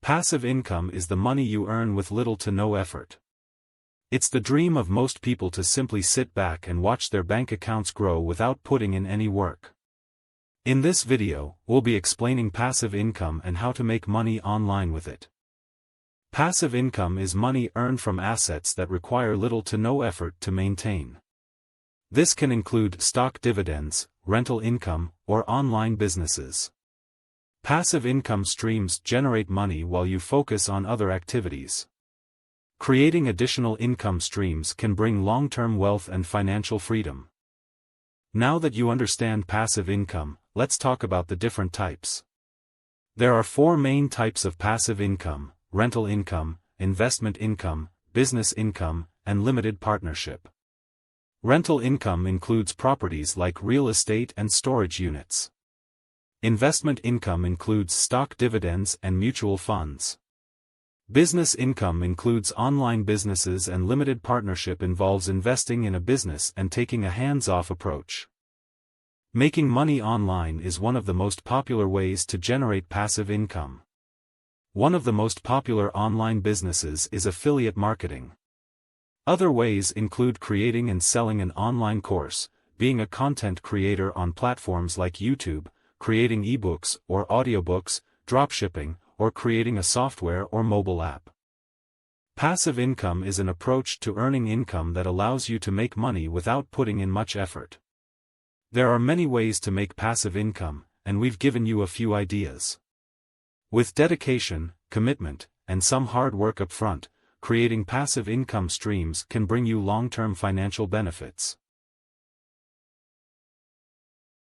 Passive income is the money you earn with little to no effort. It's the dream of most people to simply sit back and watch their bank accounts grow without putting in any work. In this video, we'll be explaining passive income and how to make money online with it. Passive income is money earned from assets that require little to no effort to maintain. This can include stock dividends, rental income, or online businesses. Passive income streams generate money while you focus on other activities. Creating additional income streams can bring long-term wealth and financial freedom. Now that you understand passive income, let's talk about the different types. There are four main types of passive income: rental income, investment income, business income, and limited partnership. Rental income includes properties like real estate and storage units. Investment income includes stock dividends and mutual funds. Business income includes online businesses, and limited partnership involves investing in a business and taking a hands-off approach. Making money online is one of the most popular ways to generate passive income. One of the most popular online businesses is affiliate marketing. Other ways include creating and selling an online course, being a content creator on platforms like YouTube, creating ebooks or audiobooks, dropshipping, or creating a software or mobile app. Passive income is an approach to earning income that allows you to make money without putting in much effort. There are many ways to make passive income, and we've given you a few ideas. With dedication, commitment, and some hard work up front, creating passive income streams can bring you long-term financial benefits.